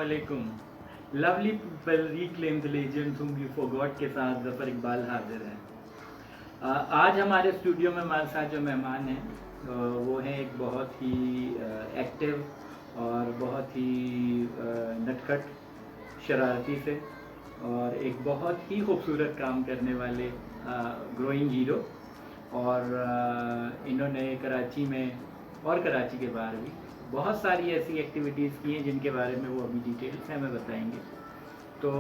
अस्सलामुअलैकुम। Lovely people reclaim the legends whom you forgot के साथ ज़फ़र इकबाल हाज़िर हैं। आज हमारे स्टूडियो में हमारे साथ जो मेहमान हैं वो हैं एक बहुत ही एक्टिव और बहुत ही नटखट, शरारती से और एक बहुत ही खूबसूरत काम करने वाले ग्रोइंग हीरो। और इन्होंने कराची में और कराची के बाहर भी बहुत सारी ऐसी एक्टिविटीज़ की हैं जिनके बारे में वो अभी डिटेल से हमें बताएंगे। तो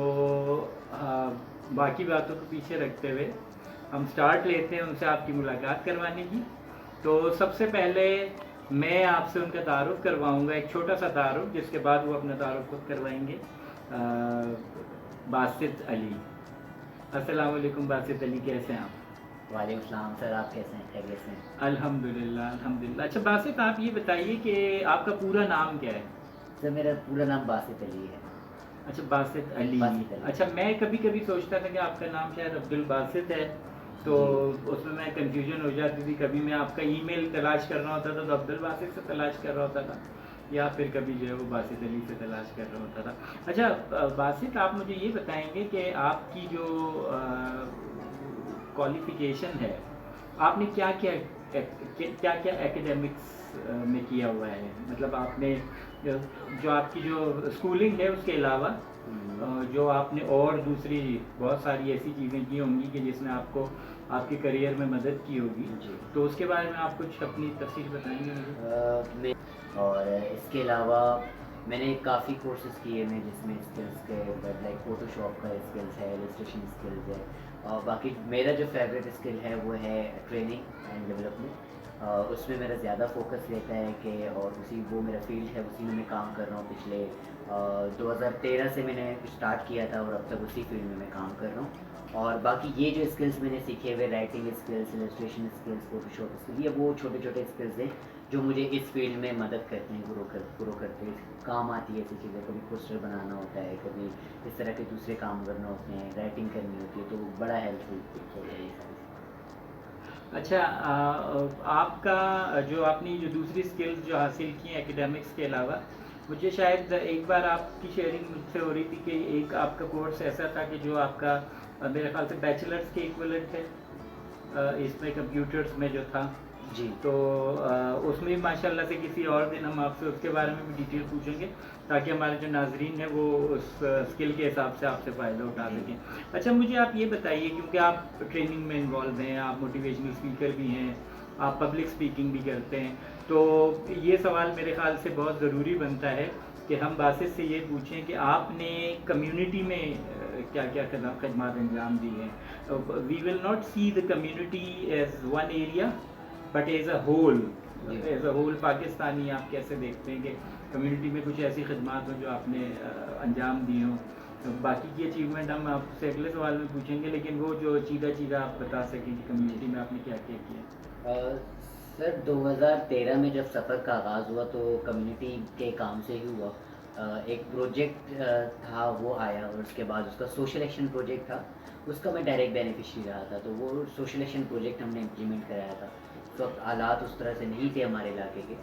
बाकी बातों को पीछे रखते हुए हम स्टार्ट लेते हैं उनसे आपकी मुलाकात करवाने की। तो सबसे पहले मैं आपसे उनका तारुफ करवाऊंगा, एक छोटा सा तारुफ, जिसके बाद वो अपना तारुफ खुद करवाएंगे। बासित अली। अस्सलाम वालेकुम बासित अली, कैसे हैं आप? वालेकुम सलाम सर, आप कैसे हैं? खैरियत से हैं? अल्हम्दुलिल्लाह अल्हम्दुलिल्लाह। अच्छा बासित, आप ये बताइए कि आपका पूरा नाम क्या है? सर मेरा पूरा नाम बासित अली है। अच्छा, बासित अली। बासित अली। अच्छा, मैं कभी कभी सोचता था कि आपका नाम शायद अब्दुल बासित है, तो जी। उसमें मैं कंफ्यूजन हो जाती थी। कभी मैं आपका ईमेल तलाश कर रहा होता था तो अब्दुल बासित से तलाश कर रहा होता था, या फिर कभी जो है वो बासित अली से तलाश कर रहा होता था। अच्छा बासित, आप मुझे ये बताएंगे कि आपकी जो क्वालिफ़िकेशन है, आपने क्या क्या क्या क्या एकेडमिक्स में किया हुआ है? मतलब आपने जो आपकी जो स्कूलिंग है उसके अलावा जो आपने और दूसरी बहुत सारी ऐसी चीज़ें की होंगी कि जिसने आपको आपके करियर में मदद की होगी, जी। तो उसके बारे में आप कुछ अपनी तफसील बताएंगे मुझे? और इसके अलावा मैंने काफ़ी कोर्सेज़ किए हैं जिसमें स्किल्स के लाइक फ़ोटोशॉप का स्किल्स है, इलस्ट्रेशन स्किल्स है, और बाकी मेरा जो फेवरेट स्किल है वो है ट्रेनिंग एंड डेवलपमेंट। उसमें मेरा ज़्यादा फोकस रहता है कि और उसी वो मेरा फील्ड है, उसी में मैं काम कर रहा हूँ। पिछले 2013 से मैंने स्टार्ट किया था और अब तक उसी फील्ड में मैं काम कर रहा हूँ। और बाकी ये जो स्किल्स मैंने सीखे हुए, writing skills, illustration skills, Photoshop skills, ये वो छोटे छोटे स्किल्स हैं जो मुझे इस फील्ड में मदद करते हैं, ग्रो करते हैं, काम आती है ऐसी चीज़ें। कभी पोस्टर बनाना होता है, कभी इस तरह के दूसरे काम करने होते हैं, राइटिंग करनी होती है, तो बड़ा हेल्पफुल होता है ये सारी। अच्छा, आपका जो आपने जो दूसरी स्किल्स जो हासिल की हैं एकेडमिक्स के अलावा, मुझे शायद एक बार आपकी शेयरिंग मुझसे हो रही थी कि एक आपका कोर्स ऐसा था कि जो आपका मेरे ख्याल से बैचलर्स के इक्विवेलेंट है इसमें कंप्यूटर्स में जो था। जी। तो उसमें भी माशाल्लाह से किसी और दिन हम आपसे उसके बारे में भी डिटेल पूछेंगे, ताकि हमारे जो नाजरीन हैं वो उस स्किल के हिसाब से आपसे फ़ायदा उठा सकें। अच्छा, मुझे आप ये बताइए, क्योंकि आप ट्रेनिंग में इन्वॉल्व हैं, आप मोटिवेशनल स्पीकर भी हैं, आप पब्लिक स्पीकिंग भी करते हैं, तो ये सवाल मेरे ख़्याल से बहुत ज़रूरी बनता है कि हम बासित से ये पूछें कि आपने कम्युनिटी में क्या क्या खदमात अंजाम दी हैं। We will not see the community as one area, but as a whole Pakistani आप कैसे देखते हैं कि कम्युनिटी में कुछ ऐसी खदमात हो जो आपने अंजाम दी हों? तो बाकी की अचीवमेंट हम आपसे अगले सवाल में पूछेंगे, लेकिन वो जो चीज़ा आप बता सकें कि कम्युनिटी में आपने क्या क्या किया। सर 2013 में जब सफ़र का आगाज़ हुआ तो कम्युनिटी के काम से ही हुआ। एक प्रोजेक्ट था, वो आया, और उसके बाद उसका सोशल एक्शन प्रोजेक्ट था, उसका मैं डायरेक्ट बेनिफिशियरी रहा था। तो वो सोशल एक्शन प्रोजेक्ट हमने इम्प्लीमेंट कराया था। उस वक्त हालात उस तरह से नहीं थे हमारे इलाके के,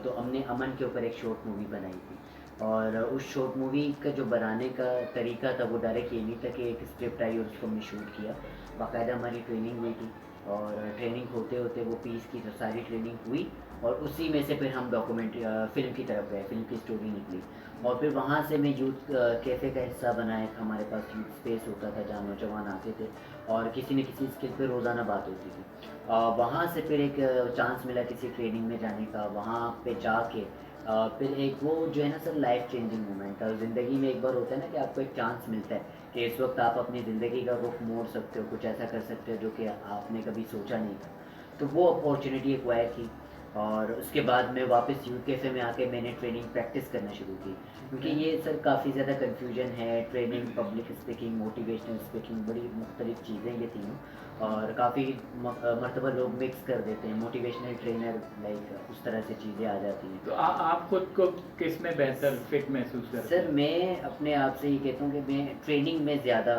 तो हमने अमन के ऊपर एक शॉर्ट मूवी बनाई थी। और उस शॉर्ट मूवी का जो बनाने का तरीका था वो डायरेक्ट ये नहीं था कि एक स्क्रिप्ट आई और उसको हमने शूट किया। बाकायदा हमारी ट्रेनिंग हुई थी, और ट्रेनिंग होते होते वो पीस की जो सारी ट्रेनिंग हुई, और उसी में से फिर हम फ़िल्म की तरफ गए, फ़िल्म की स्टोरी निकली। और फिर वहाँ से मैं यूथ कैफ़े का हिस्सा बनाया था। हमारे पास यूथ स्पेस होता था जहाँ नौजवान आते थे और किसी न किसी स्किल पे रोज़ाना बात होती थी। वहाँ से फिर एक चांस मिला किसी ट्रेनिंग में जाने का। वहाँ पे जाके फिर एक वो जो है ना सर, लाइफ़ चेंजिंग मोमेंट था। ज़िंदगी में एक बार होता है ना कि आपको एक चांस मिलता है कि इस वक्त आप अपनी ज़िंदगी का रुख मोड़ सकते हो, कुछ ऐसा कर सकते हो जो कि आपने कभी सोचा नहीं था। तो वो अपॉर्चुनिटी एक्वायर की, और उसके बाद मैं वापस यूथ कैफ़े में आके मैंने ट्रेनिंग प्रैक्टिस करना शुरू की। क्योंकि ये सर काफ़ी ज़्यादा कन्फ्यूजन है, training, public speaking, motivational speaking, बड़ी मुख्तलिफ चीज़ें ये तीनों, और काफ़ी मर्तबा लोग मिक्स कर देते हैं। मोटिवेशनल ट्रेनर लाइक उस तरह से चीज़ें आ जाती हैं। तो आप खुद को किस में बेहतर फिट महसूस करते सर हैं? मैं अपने आप से ये कहता हूँ कि मैं ट्रेनिंग में ज़्यादा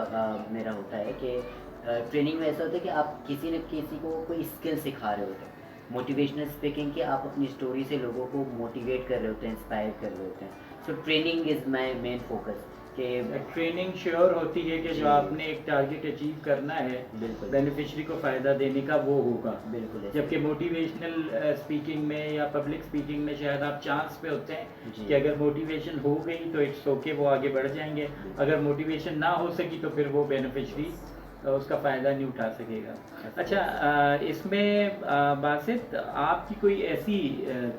मेरा होता है कि ट्रेनिंग में ऐसा होता है कि आप किसी न किसी को कोई स्किल सिखा रहे होते हैं। मोटिवेशनल स्पीकिंग की आप अपनी स्टोरी से लोगों को मोटिवेट कर रहे होते हैं, इंस्पायर कर रहे होते हैं। So training is my main focus कि ट्रेनिंग श्योर होती है कि जी। जो आपने एक टारगेट अचीव करना है बिल्कुल बेनिफिशरी को फ़ायदा देने का वो होगा। बिल्कुल ऐसे जबकि मोटिवेशनल स्पीकिंग में या पब्लिक स्पीकिंग में शायद आप चांस पे होते हैं जी कि अगर मोटिवेशन हो गई तो इट्स ओके, वो आगे बढ़ जाएंगे। बिल्कुल अगर मोटिवेशन ना हो सकी तो फिर वो बेनिफिशरी उसका फ़ायदा नहीं उठा सकेगा। Of अच्छा, course। इसमें बासित आपकी कोई ऐसी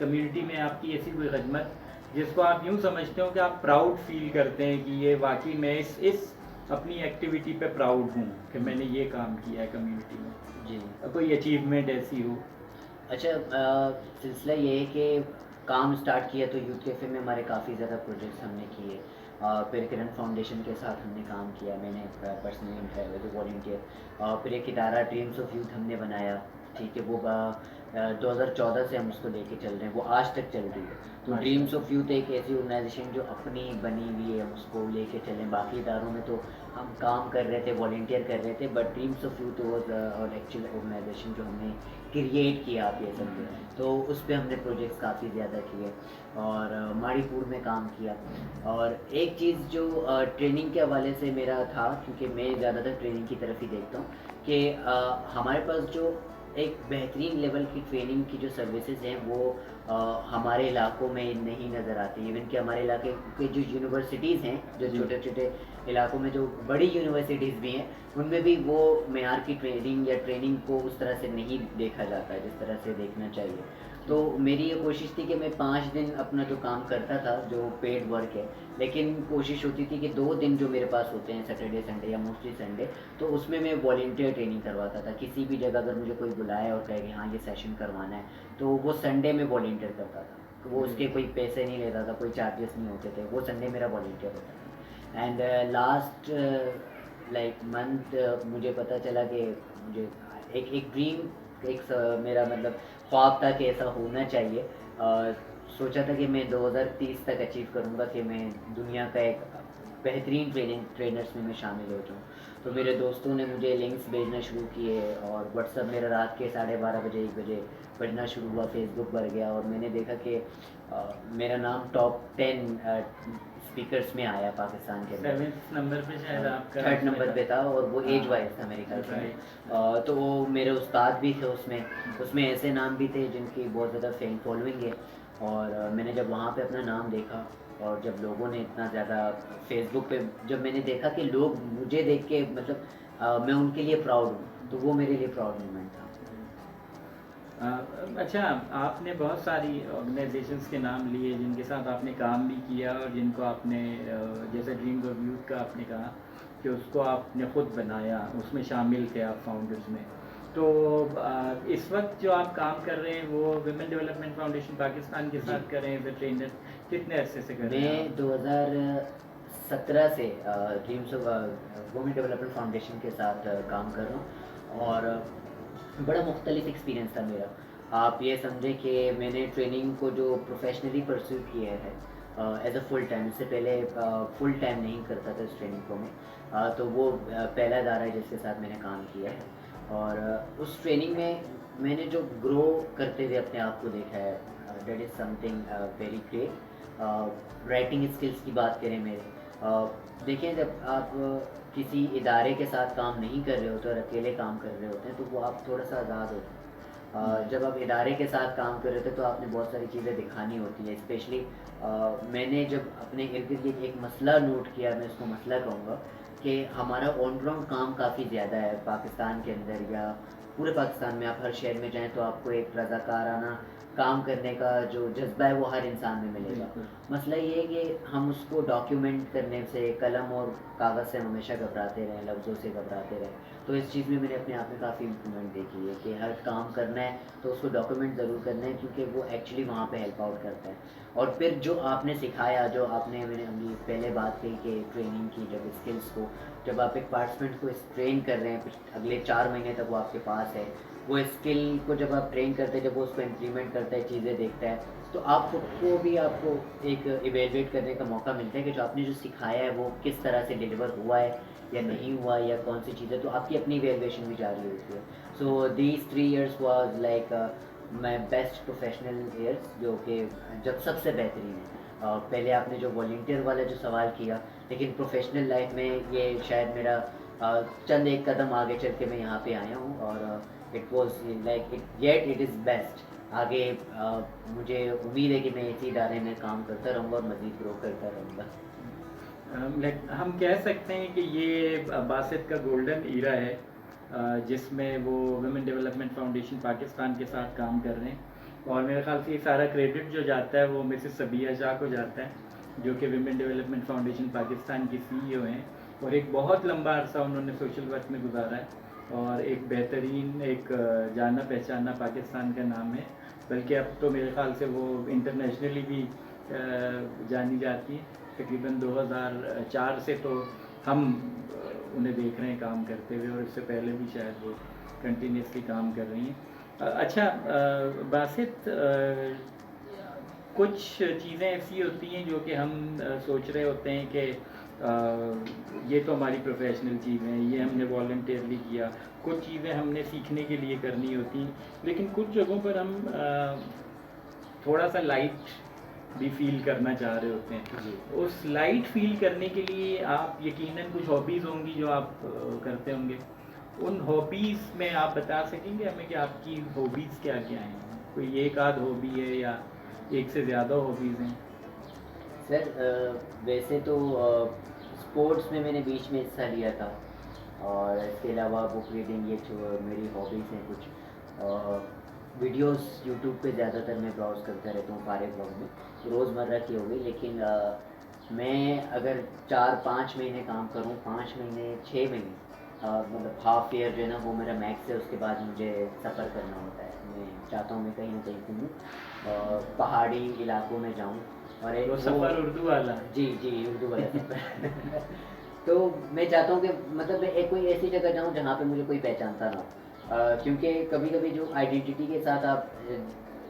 कम्युनिटी में आपकी ऐसी कोई खदमत जिसको आप यूँ समझते हो कि आप प्राउड फील करते हैं कि ये वाकई मैं इस अपनी एक्टिविटी पे प्राउड हूँ कि मैंने ये काम किया है कम्युनिटी में, जी कोई अचीवमेंट ऐसी हो? अच्छा सिलसिला ये है कि काम स्टार्ट किया तो यूथ कैफ़े में हमारे काफ़ी ज़्यादा प्रोजेक्ट्स हमने किए। फिर किरण फाउंडेशन के साथ हमने काम किया, मैंने पर्सनली एज ए वॉलंटियर। फिर एक इदारा ड्रीम्स ऑफ यूथ हमने बनाया, ठीक है, वो 2014 से हम उसको लेके चल रहे हैं, वो आज तक चल रही है। तो ड्रीम्स ऑफ यूथ एक ऐसी ऑर्गेनाइजेशन जो अपनी बनी हुई है, हम उसको लेके चलें। बाकी इदारों में तो हम काम कर रहे थे, वॉलंटियर कर रहे थे, but dreams of youth was और एक्चुअल ऑर्गेनाइजेशन जो हमने क्रिएट किया, आप ये समझे। तो उस पे हमने प्रोजेक्ट्स काफ़ी ज़्यादा किए और माड़ीपुर में काम किया। और एक चीज़ जो ट्रेनिंग के हवाले से मेरा था, क्योंकि मैं ज़्यादातर ट्रेनिंग की तरफ ही देखता हूँ कि हमारे पास जो एक बेहतरीन लेवल की ट्रेनिंग की जो सर्विसेज हैं वो हमारे इलाकों में नहीं नज़र आती। इवन कि हमारे इलाके के जो यूनिवर्सिटीज़ हैं, जो जी। छोटे छोटे इलाकों में जो बड़ी यूनिवर्सिटीज़ भी हैं, उनमें भी वो मेयार की ट्रेनिंग या ट्रेनिंग को उस तरह से नहीं देखा जाता है जिस तरह से देखना चाहिए। तो मेरी ये कोशिश थी कि मैं 5 दिन अपना जो काम करता था, जो पेड वर्क है, लेकिन कोशिश होती थी कि 2 दिन जो मेरे पास होते हैं, सैटरडे संडे या मोस्टली संडे, तो उसमें मैं वॉलंटियर ट्रेनिंग करवाता था। किसी भी जगह अगर मुझे कोई बुलाए और कहे कि हाँ ये सेशन करवाना है, तो वो संडे में वॉलंटियर करता था। वो उसके कोई पैसे नहीं लेता था, कोई चार्जेस नहीं होते थे, वो संडे मेरा वॉलंटियर होता था। एंड लास्ट लाइक मंथ मुझे पता चला कि मुझे एक ड्रीम, मेरा मतलब ख्वाब था कि ऐसा होना चाहिए। सोचा था कि मैं 2030 तक अचीव करूँगा कि मैं दुनिया का एक बेहतरीन ट्रेनर्स में मैं शामिल हो जाऊँ। तो मेरे दोस्तों ने मुझे लिंक्स भेजना शुरू किए और व्हाट्सअप मेरा रात के 12:30 बजे 1 बजे बजना शुरू हुआ, फेसबुक भर गया और मैंने देखा कि मेरा नाम टॉप 10 स्पीकर्स में आया पाकिस्तान के अंदर। 7th नंबर पे शायद आपका 3rd नंबर पे था और वो एज हाँ, वाइज था मेरे ख्याल से। राइट। तो वो मेरे उस्ताद भी थे उसमें, उसमें ऐसे नाम भी थे जिनकी बहुत ज़्यादा फैन फॉलोइंग है। और मैंने जब वहाँ पे अपना नाम देखा और जब लोगों ने इतना ज़्यादा फेसबुक पे, जब मैंने देखा कि लोग मुझे देख के मतलब मैं उनके लिए प्राउड हूँ, तो वो मेरे लिए प्राउड मोमेंट था। अच्छा, आपने बहुत सारी ऑर्गेनाइजेशंस के नाम लिए जिनके साथ आपने काम भी किया और जिनको आपने जैसे ड्रीम्स ऑफ यूथ का आपने कहा कि उसको आपने ख़ुद बनाया, उसमें शामिल थे आप फाउंडर्स में। तो इस वक्त जो आप काम कर रहे हैं वो विमेन डेवलपमेंट फाउंडेशन पाकिस्तान के जी साथ कर रहे हैं एज ए ट्रेनर, कितने अरसे से कर रहे हैं मैं आप? 2017 से dreams of women development foundation के साथ काम कर रहा हूँ और बड़ा मुख्तलिफ एक्सपीरियंस था मेरा। आप ये समझें कि मैंने ट्रेनिंग को जो प्रोफेशनली परस्यू किया है एज अ फुल टाइम, इससे पहले फुल टाइम नहीं करता था इस ट्रेनिंग को मैं। तो वो पहला इदारा है जिसके साथ मैंने काम किया है और उस ट्रेनिंग में मैंने जो ग्रो करते हुए अपने आप को देखा है, that is something very great. Writing skills की बात करें मेरे, देखें जब आप किसी इदारे के साथ काम नहीं कर रहे होते और अकेले काम कर रहे होते हैं तो वो आप थोड़ा सा आज़ाद होते हैं। जब आप इदारे के साथ काम कर रहे थे तो आपने बहुत सारी चीज़ें दिखानी होती हैं। स्पेशली मैंने जब अपने इर्द गिर्द एक मसला नोट किया, मैं इसको मसला कहूँगा, कि हमारा ऑन ग्राउंड काम काफ़ी ज़्यादा है पाकिस्तान के अंदर या पूरे पाकिस्तान में। आप हर शहर में जाएँ तो आपको एक रज़ाकाराना काम करने का जो जज़्बा है वो हर इंसान में मिलेगा। बिल्कुल। मसला ये है कि हम उसको डॉक्यूमेंट करने से, कलम और कागज़ से हमेशा घबराते रहें, लफ्ज़ों से घबराते रहें। तो इस चीज़ में मैंने अपने आप में काफ़ी इम्प्रूवमेंट देखी है कि हर काम करना है तो उसको डॉक्यूमेंट ज़रूर करना है, क्योंकि वो एक्चुअली वहाँ पे हेल्प आउट करता है। और फिर जो आपने सिखाया, जो आपने, मैंने अभी पहले बात कही कि ट्रेनिंग की, जब स्किल्स को, जब आप एक पार्टिसिपेंट को ट्रेन कर रहे हैं कुछ अगले 4 महीने तक वो आपके पास है, वो स्किल को जब आप ट्रेन करते हैं, जब वो उसको इम्प्लीमेंट करता है, चीज़ें देखता है, तो आप खुद को भी, आपको एक इवेलुएट करने का मौका मिलता है कि जो आपने जो सिखाया है वो किस तरह से डिलीवर हुआ है या नहीं हुआ या कौन सी चीज़ें, तो आपकी अपनी इवेलुएशन भी जारी होती है। So these 3 years was like my best professional years, जो कि जब सबसे बेहतरीन है। पहले आपने जो वॉलंटियर वाला जो सवाल किया, लेकिन प्रोफेशनल लाइफ में ये शायद मेरा चंद एक कदम आगे चल के मैं यहाँ पे आया हूँ, और it was like it is best. आगे मुझे उम्मीद है कि मैं इसी इदारे में काम करता रहूँगा और मज़ीद ग्रो करता रहूँगा। हम कह सकते हैं कि ये बासित का गोल्डन ईरा है, जिसमें वो वुमेन डेवलपमेंट फाउंडेशन पाकिस्तान के साथ काम कर रहे हैं, और मेरे ख्याल से ये सारा क्रेडिट जो जाता है वो मिसेस सबिया शाह को जाता है, जो कि वुमेन डेवलपमेंट फाउंडेशन पाकिस्तान की सीईओ हैं, और एक बहुत लंबा अरसा उन्होंने सोशल वर्क में गुजारा है, और एक बेहतरीन एक जाना पहचाना पाकिस्तान का नाम है, बल्कि अब तो मेरे ख्याल से वो इंटरनेशनली भी जानी जाती है। तकरीबन 2004 से तो हम उन्हें देख रहे हैं काम करते हुए, और इससे पहले भी शायद वो कंटिन्यूसली काम कर रही हैं। अच्छा बासित, कुछ चीज़ें ऐसी होती हैं जो कि हम सोच रहे होते हैं कि ये तो हमारी प्रोफेशनल चीज़ें हैं, ये हमने वॉलंटियरली किया, कुछ चीज़ें हमने सीखने के लिए करनी होती हैं, लेकिन कुछ जगहों पर हम थोड़ा सा लाइट भी फील करना चाह रहे होते हैं। जी। उस लाइट फील करने के लिए आप यकीनन कुछ हॉबीज़ होंगी जो आप करते होंगे। उन हॉबीज़ में आप बता सकेंगे हमें कि आपकी हॉबीज़ क्या-क्या हैं? कोई एक आध हॉबी है या एक से ज़्यादा हॉबीज़ हैं? सर वैसे तो स्पोर्ट्स में मैंने बीच में हिस्सा लिया था, और इसके अलावा बुक रीडिंग, ये जो मेरी हॉबीज़ हैं कुछ। वीडियोस यूट्यूब पे ज़्यादातर मैं ब्राउज़ करता रहता हूँ फारिग वक्त में, रोज़मर्रा की हो गई। लेकिन मैं अगर 4-5 महीने काम करूँ, 5 महीने 6 महीने, मतलब हाफ़ ईयर जो है ना वो मेरा मैक्स है, उसके बाद मुझे सफ़र करना होता है। मैं चाहता हूँ मैं कहीं न कहीं घूमूँ, पहाड़ी इलाकों में जाऊँ, और एक वो वो सफ़र उर्दू वाला? जी, जी, उर्दू वाला सफ़र। तो मैं चाहता हूँ कि मतलब मैं एक कोई ऐसी जगह जाऊँ जहाँ पे मुझे कोई पहचानता ना हो। क्योंकि कभी-कभी जो आइडेंटिटी के साथ आप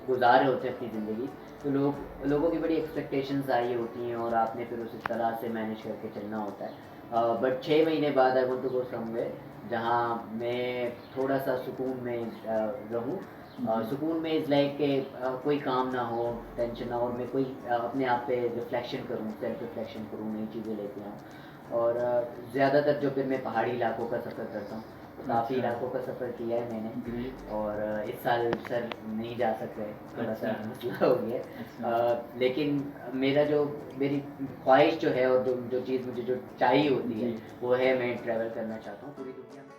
गुज़ार रहे होते हैं अपनी ज़िंदगी, तो लोगों की बड़ी एक्सपेक्टेशंस आई होती हैं, और आपने फिर उस तरह से मैनेज करके चलना होता है। बट 6 महीने बाद I want to go somewhere जहाँ मैं थोड़ा-सा सुकून में रहूँ। सुकून में इज़ लाइक कि कोई काम ना हो, टेंशन ना हो, और मैं कोई अपने आप पे रिफ्लेक्शन करूँ, सेल्फ रिफ्लेक्शन करूँ, नई चीज़ें लेके आऊँ। और ज़्यादातर जो फिर मैं पहाड़ी इलाकों का सफ़र करता हूँ, काफ़ी अच्छा। इलाकों का सफ़र किया है मैंने। ग्रेट। और इस साल सर नहीं जा सक रहे, थोड़ा-सा अच्छा। मसला हो गया है। अच्छा। लेकिन मेरी ख्वाहिश जो है, और जो जो चीज़ मुझे जो चाहिए होती है, जी। वो है मैं ट्रैवल करना चाहता हूँ पूरी दुनिया में।